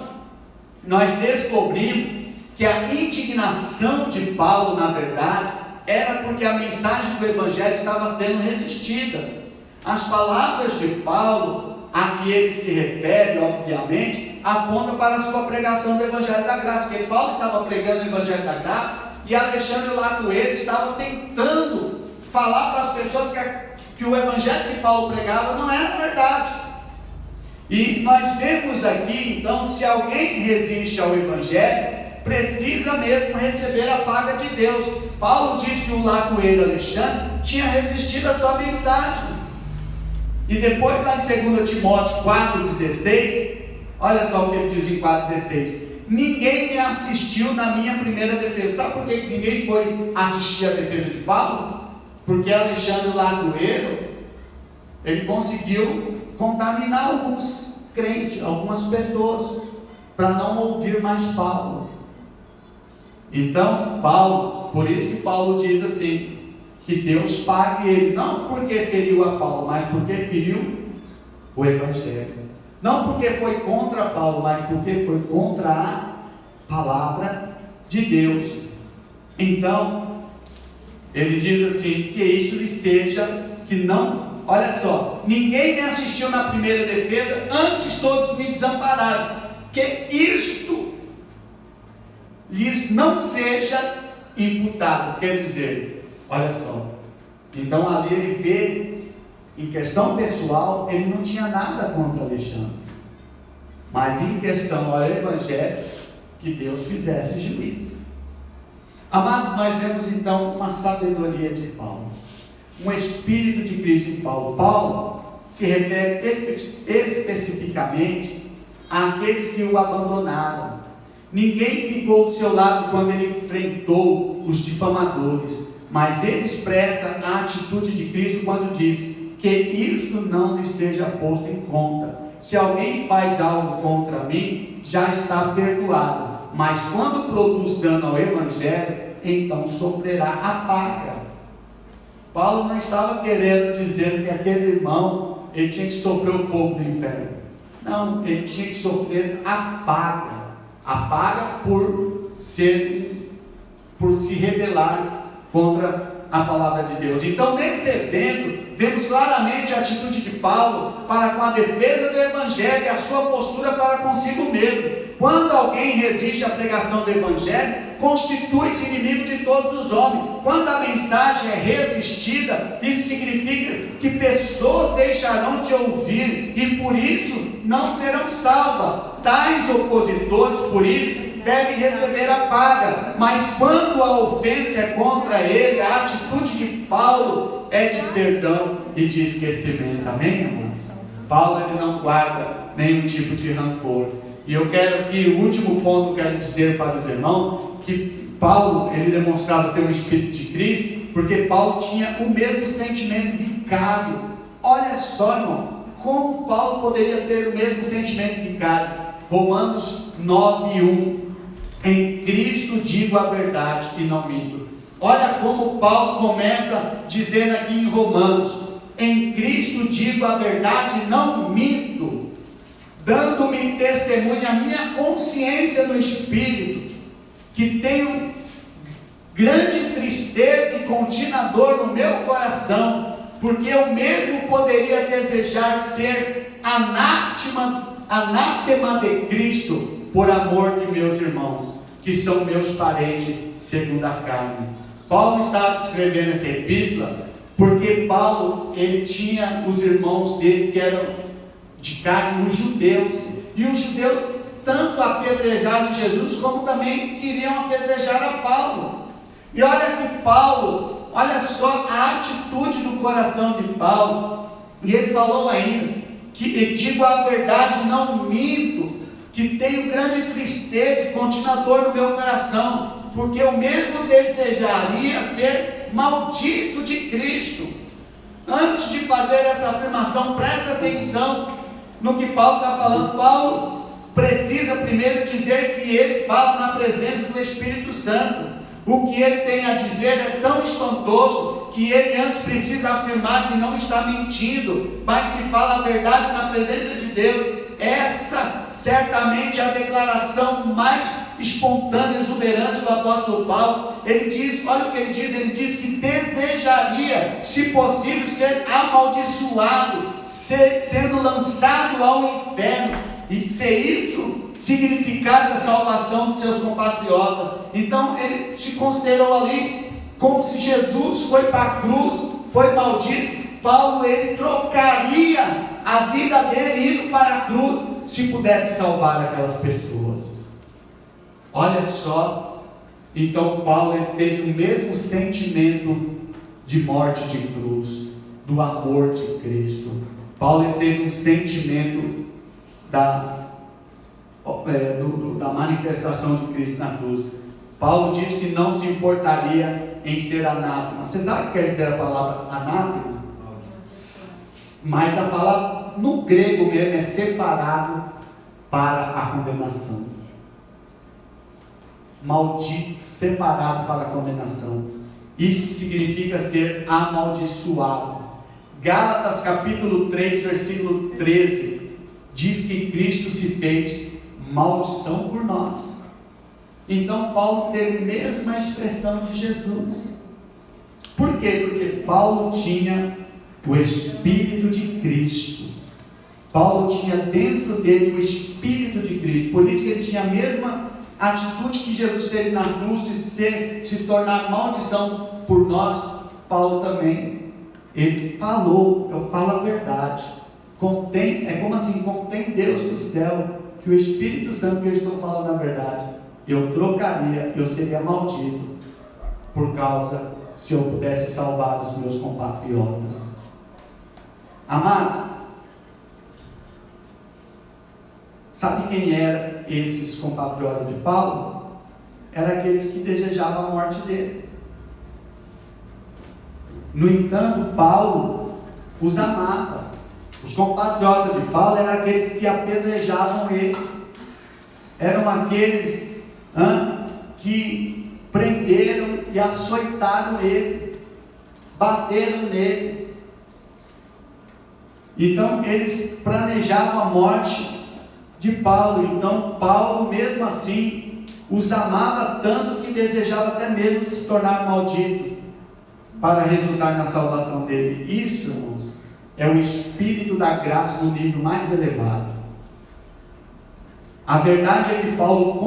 nós descobrimos que a indignação de Paulo, na verdade, era porque a mensagem do Evangelho estava sendo resistida. As palavras de Paulo, a que ele se refere, obviamente, apontam para a sua pregação do Evangelho da Graça, porque Paulo estava pregando o Evangelho da Graça, e Alexandre Latueiro estava tentando falar para as pessoas que o Evangelho que Paulo pregava não era verdade. E nós vemos aqui, então, se alguém resiste ao Evangelho, precisa mesmo receber a paga de Deus. Paulo diz que o Latueiro Alexandre tinha resistido à sua mensagem. E depois, lá em 2 Timóteo 4,16, olha só o que ele diz em 4,16: ninguém me assistiu na minha primeira defesa. Sabe por que ninguém foi assistir a defesa de Paulo? Porque Alexandre Latueiro, ele conseguiu contaminar alguns crentes, algumas pessoas, para não ouvir mais Paulo. Então, Paulo, por isso que Paulo diz assim, que Deus pague ele, não porque feriu a Paulo, mas porque feriu o Evangelho. Não porque foi contra Paulo, mas porque foi contra a palavra de Deus. Então, ele diz assim, que isso lhe seja, que não, olha só, ninguém me assistiu na primeira defesa, antes todos me desampararam, que isto lhes não seja imputado. Quer dizer, olha só, então ali ele vê, em questão pessoal, ele não tinha nada contra Alexandre, mas em questão ao Evangelho, que Deus fizesse juízo. Amados, nós vemos então uma sabedoria de Paulo, um Espírito de Cristo em Paulo. Paulo se refere especificamente àqueles que o abandonaram. Ninguém ficou do seu lado quando ele enfrentou os difamadores, mas ele expressa a atitude de Cristo quando diz que isso não lhe seja posto em conta. Se alguém faz algo contra mim, já está perdoado, mas quando produz dano ao Evangelho, então sofrerá a paga. Paulo não estava querendo dizer que aquele irmão, ele tinha que sofrer o fogo do inferno. Não, ele tinha que sofrer a paga por se rebelar contra a palavra de Deus. Então, nesses eventos, vemos claramente a atitude de Paulo para com a defesa do Evangelho e a sua postura para consigo mesmo. Quando alguém resiste à pregação do Evangelho, constitui-se inimigo de todos os homens. Quando a mensagem é resistida, isso significa que pessoas deixarão de ouvir e por isso não serão salvas. Tais opositores, por isso, devem receber a paga. Mas quando a ofensa é contra ele, a atitude de Paulo é de perdão e de esquecimento. Amém, irmãos? Paulo, ele não guarda nenhum tipo de rancor. E eu quero que o último ponto que eu quero dizer para os irmãos, que Paulo, ele demonstrava ter um Espírito de Cristo, porque Paulo tinha o mesmo sentimento vicário. Olha só, irmão, como Paulo poderia ter o mesmo sentimento vicário? Romanos 9:1, em Cristo digo a verdade e não minto. Olha como Paulo começa dizendo aqui em Romanos, em Cristo digo a verdade, não minto, dando-me testemunho a minha consciência no Espírito, que tenho grande tristeza e contínua dor no meu coração, porque eu mesmo poderia desejar ser anátema de Cristo, por amor de meus irmãos, que são meus parentes segundo a carne. Paulo estava escrevendo essa epístola, porque Paulo, ele tinha os irmãos dele que eram de carne, os judeus, e os judeus tanto apedrejaram Jesus, como também queriam apedrejar a Paulo. E olha que Paulo, olha só a atitude do coração de Paulo, e ele falou ainda, que digo a verdade, não minto, que tenho grande tristeza e contínua dor no meu coração, porque eu mesmo desejaria ser maldito de Cristo. Antes de fazer essa afirmação, presta atenção no que Paulo está falando. Paulo precisa primeiro dizer que ele fala na presença do Espírito Santo. O que ele tem a dizer é tão espantoso que ele antes precisa afirmar que não está mentindo, mas que fala a verdade na presença de Deus. Essa certamente é a declaração mais espontânea e exuberante do apóstolo Paulo. Ele diz, olha o que ele diz que desejaria, se possível, ser amaldiçoado, sendo lançado ao inferno, e se isso significasse a salvação dos seus compatriotas. Então ele se considerou ali como se Jesus foi para a cruz, foi maldito. Paulo, ele trocaria a vida dele indo para a cruz, se pudesse salvar aquelas pessoas. Olha só, então Paulo, ele teve o mesmo sentimento de morte de cruz, do amor de Cristo. Paulo, ele teve um sentimento da manifestação de Cristo na cruz. Paulo diz que não se importaria em ser anátema. Você sabe o que quer dizer a palavra anátema? Mas a palavra no grego mesmo é separado para a condenação. Maldito, separado para a condenação. Isso significa ser amaldiçoado. Gálatas capítulo 3, versículo 13 diz que Cristo se fez maldição por nós. Então Paulo teve a mesma expressão de Jesus. Por quê? Porque Paulo tinha o Espírito de Cristo. Paulo tinha dentro dele o Espírito de Cristo. Por isso que ele tinha a mesma atitude que Jesus teve na cruz, de se tornar maldição por nós. Paulo também, ele falou, eu falo a verdade, é como assim, contém Deus do céu, que o Espírito Santo, que eu estou falando a verdade, eu trocaria, eu seria maldito, por causa, se eu pudesse salvar os meus compatriotas. Amado, sabe quem eram esses compatriotas de Paulo? Eram aqueles que desejavam a morte dele. No entanto, Paulo os amava. Os compatriotas de Paulo eram aqueles que apedrejavam ele. Eram aqueles que prenderam e açoitaram ele, bateram nele. Então eles planejavam a morte de Paulo. Então Paulo, mesmo assim, os amava tanto que desejava até mesmo se tornar maldito, para resultar na salvação dele. Isso, irmãos, é o Espírito da graça no nível mais elevado. A verdade é que Paulo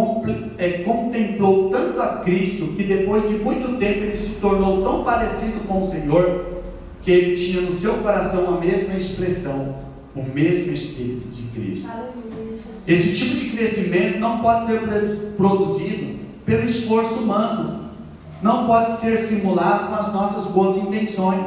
contemplou tanto a Cristo, que depois de muito tempo ele se tornou tão parecido com o Senhor, que ele tinha no seu coração a mesma expressão, o mesmo Espírito de Cristo. Esse tipo de crescimento não pode ser produzido pelo esforço humano, não pode ser simulado com as nossas boas intenções.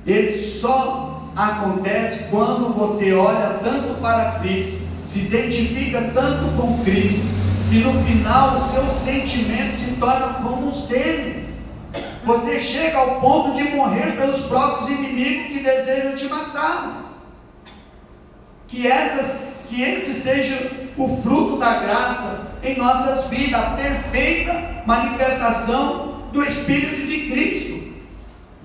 Ele só acontece quando você olha tanto para Cristo, se identifica tanto com Cristo, que no final os seus sentimentos se tornam como os dele. Você chega ao ponto de morrer pelos próprios inimigos que desejam te matar. Que esse seja o fruto da graça em nossas vidas, a perfeita manifestação do Espírito de Cristo.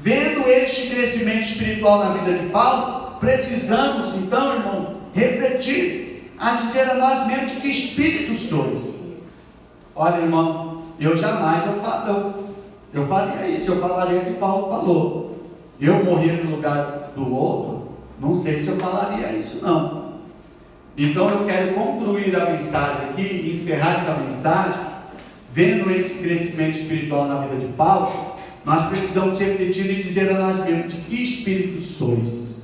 Vendo este crescimento espiritual na vida de Paulo, precisamos então, irmão, refletir, a dizer a nós mesmos de que espírito sois. Olha, irmão, eu jamais eu faria isso, eu falaria o que Paulo falou. Eu morrer no lugar do outro, não sei se eu falaria isso não. Então eu quero concluir a mensagem aqui, encerrar essa mensagem, vendo esse crescimento espiritual na vida de Paulo. Nós precisamos refletir e dizer a nós mesmos de que espírito sois.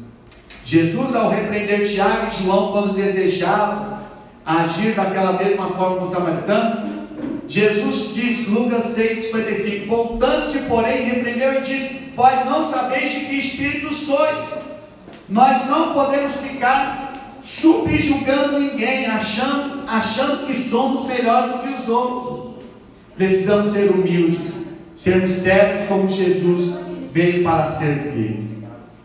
Jesus, ao repreender Tiago e João quando desejavam agir daquela mesma forma com o samaritano, Jesus diz, Lucas 6,55, voltando-se porém, repreendeu e disse, vós não sabeis de que espírito sois. Nós não podemos ficar subjugando ninguém, achando que somos melhores do que os outros. Precisamos ser humildes, sermos sérios como Jesus veio para servir.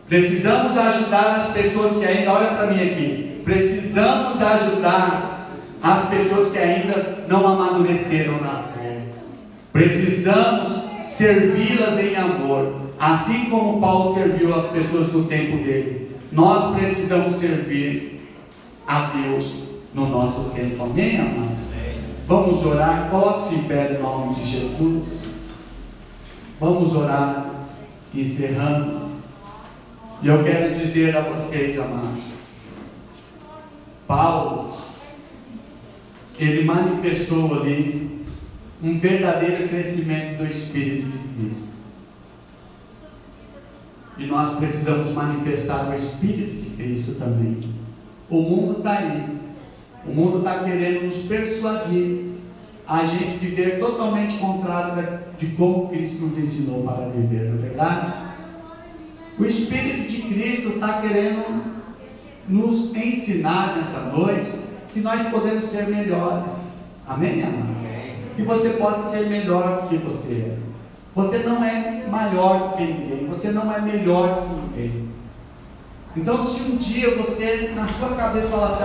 Precisamos ajudar as pessoas que ainda, olha para mim aqui, precisamos ajudar as pessoas que ainda não amadureceram na fé. Precisamos servi-las em amor, assim como Paulo serviu as pessoas do tempo dele. Nós precisamos servir a Deus no nosso tempo. Amém, amados? Vamos orar, coloque-se em pé no nome de Jesus. Vamos orar, encerrando. E eu quero dizer a vocês, amados, Paulo, ele manifestou ali um verdadeiro crescimento do Espírito de Cristo. E nós precisamos manifestar o Espírito de Cristo também. O mundo está aí. O mundo está querendo nos persuadir a gente viver totalmente contrário de como Cristo nos ensinou para viver, não é verdade? O Espírito de Cristo está querendo nos ensinar nessa noite que nós podemos ser melhores. Amém, amados? Que você pode ser melhor do que você é. Você não é maior do que ninguém. Você não é melhor do que ninguém. Então, se um dia você, na sua cabeça, falar assim,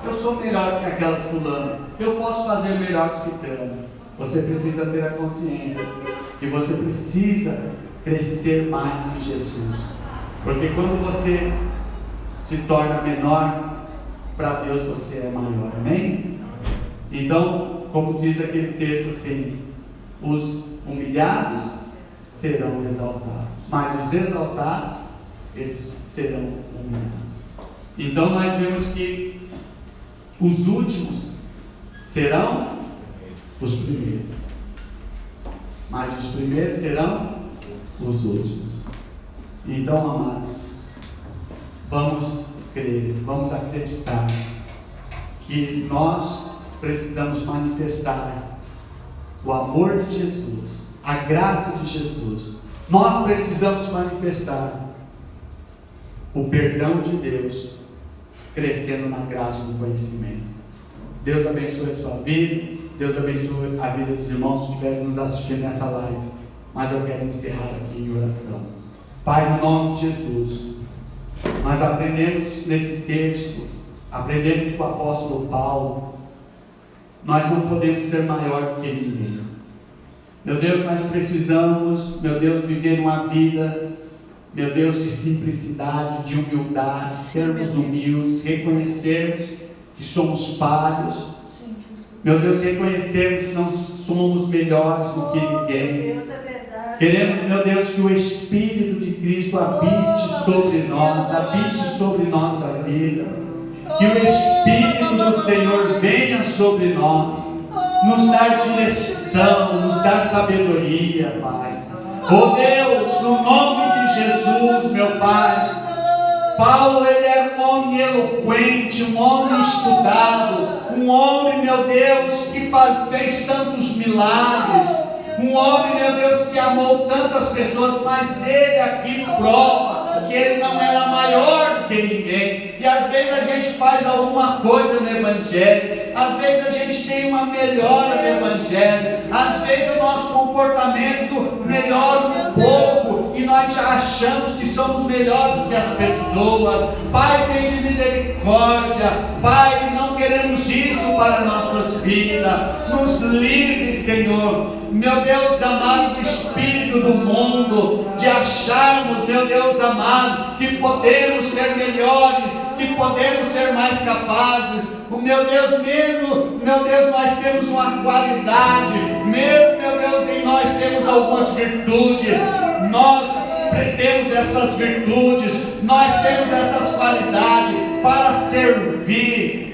eu sou melhor que aquela fulana, eu posso fazer melhor que ciclano, você precisa ter a consciência que você precisa crescer mais em Jesus. Porque quando você se torna menor, para Deus você é maior. Amém? Então, como diz aquele texto assim, os humilhados serão exaltados, mas os exaltados, eles serão humilhados. Então nós vemos que os últimos serão os primeiros, mas os primeiros serão os últimos. Então, amados, vamos crer, vamos acreditar que nós precisamos manifestar o amor de Jesus, a graça de Jesus. Nós precisamos manifestar o perdão de Deus, crescendo na graça do conhecimento. Deus abençoe a sua vida, Deus abençoe a vida dos irmãos que estiverem nos assistindo nessa live. Mas eu quero encerrar aqui em oração. Pai, no nome de Jesus, nós aprendemos nesse texto, aprendemos com o apóstolo Paulo, nós não podemos ser maior do que ninguém. Meu Deus, nós precisamos, meu Deus, viver uma vida, meu Deus, de simplicidade, de humildade, sermos humildes, reconhecermos que somos falhos, meu Deus, reconhecermos que não somos melhores do que ninguém. Queremos, meu Deus, que o Espírito de Cristo habite sobre nós, habite sobre nossa vida. Que o Espírito do Senhor venha sobre nós, nos dar direção, nos dar sabedoria, Pai. Oh Deus, no nome de Jesus, meu Pai. Paulo, ele era um homem eloquente, um homem estudado, um homem, meu Deus, que fez tantos milagres. Um homem, meu Deus, que amou tantas pessoas, mas ele aqui prova que ele não era maior do que ninguém. E às vezes a gente faz alguma coisa no Evangelho, às vezes a gente tem uma melhora no Evangelho, às vezes o nosso comportamento melhora um pouco, e nós já achamos que somos melhores do que as pessoas. Pai, tem de misericórdia. Pai, não queremos isso para nossas vidas. Nos livre, Senhor, meu Deus amado, do espírito do mundo, de acharmos, meu Deus amado, que podemos ser melhores, que podemos ser mais capazes. O meu Deus, mesmo, meu Deus, nós temos uma qualidade, mesmo, meu Deus, em nós temos algumas virtudes, nós temos essas virtudes, nós temos essas qualidades para servir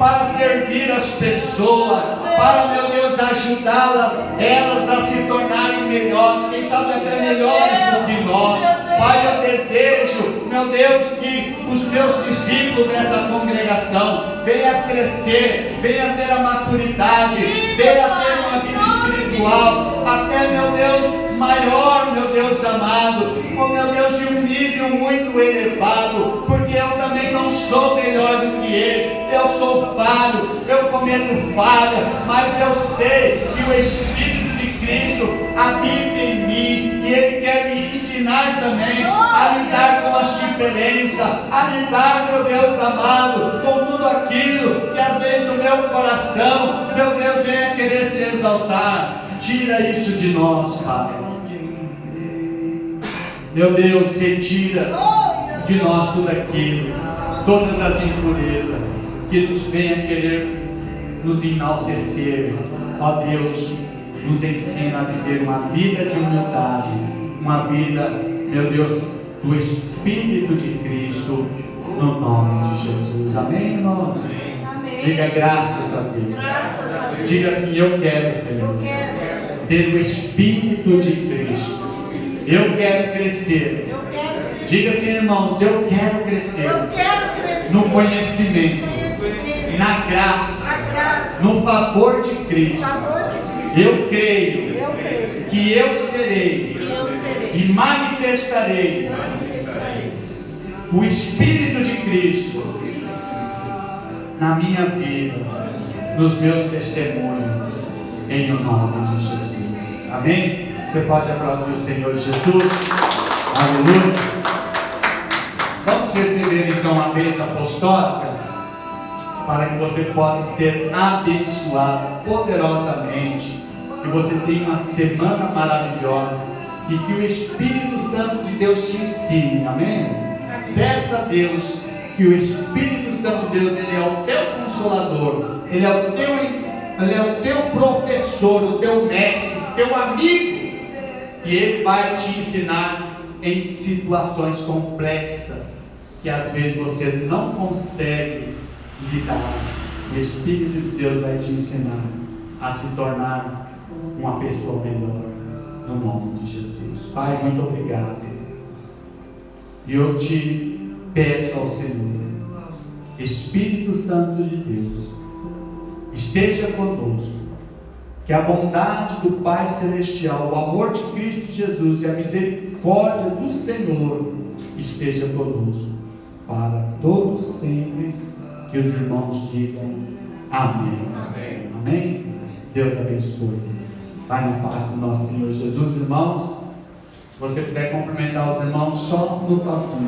as pessoas, para, meu Deus, ajudá-las, elas a se tornarem melhores, quem sabe até melhores do que nós. Pai, eu desejo, meu Deus, que os meus discípulos dessa congregação venham crescer, venham ter a maturidade, venham ter uma vida espiritual, até, meu Deus, maior, meu Deus amado, oh meu Deus, de um nível muito elevado, porque eu também não sou melhor do que eles, eu sou falho, eu cometo falha, mas eu sei que o Espírito de Cristo habita em mim, e Ele quer me ensinar também a lidar com as diferenças, a lidar, meu Deus amado, com tudo aquilo que às vezes no meu coração, meu Deus, venha querer se exaltar. Tira isso de nós, Pai. Meu Deus, retira de nós tudo aquilo, todas as impurezas que nos venha querer nos enaltecer. Ó Deus, nos ensina a viver uma vida de humildade, uma vida, meu Deus, do Espírito de Cristo, no nome de Jesus. Amém, irmãos? Amém. Diga graças a Deus. Graças a Deus. Diga assim: eu quero, Senhor, ter o Espírito de Cristo. Eu quero crescer. Diga assim, irmãos: eu quero crescer. No conhecimento, na graça, no favor de Cristo. Eu creio que eu serei e manifestarei o Espírito de Cristo na minha vida, nos meus testemunhos, em o nome de Jesus. Amém? Você pode aplaudir o Senhor Jesus. Aleluia. Vamos receber então a bênção apostólica, para que você possa ser abençoado poderosamente, que você tenha uma semana maravilhosa e que o Espírito Santo de Deus te ensine. Amém? Peça a Deus que o Espírito Santo de Deus, Ele é o teu consolador, Ele é o teu professor, o teu mestre, o teu amigo, e Ele vai te ensinar em situações complexas que às vezes você não consegue lidar. O Espírito de Deus vai te ensinar a se tornar uma pessoa melhor, no nome de Jesus. Pai, muito obrigado. E eu te peço ao Senhor, Espírito Santo de Deus, esteja conosco, que a bondade do Pai Celestial, o amor de Cristo Jesus e a misericórdia do Senhor esteja conosco, para todos sempre. Que os irmãos digam amém. Amém. Amém? Deus abençoe. Vai na paz do nosso Senhor Jesus, irmãos. Se você puder cumprimentar os irmãos, só no toquinho.